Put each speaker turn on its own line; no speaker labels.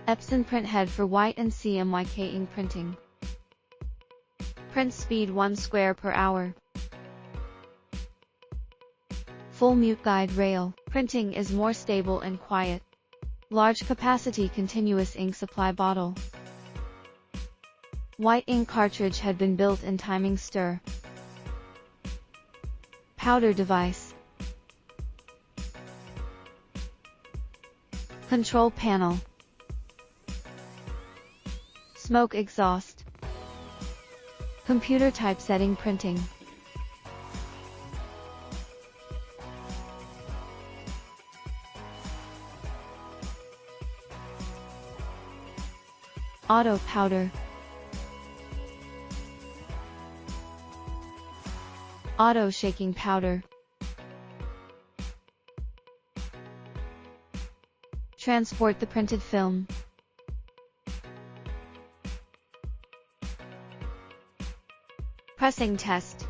Epson printhead for white and CMYK ink printing. Print speed 1 square per hour. Full mute guide rail. Printing is more stable and quiet. Large capacity continuous ink supply bottle. White ink cartridge had been built in timing stir. Powder device. Control panel. Smoke exhaust. Computer typesetting printing. Auto powder. Auto shaking powder. Transport the printed film. Pressing test.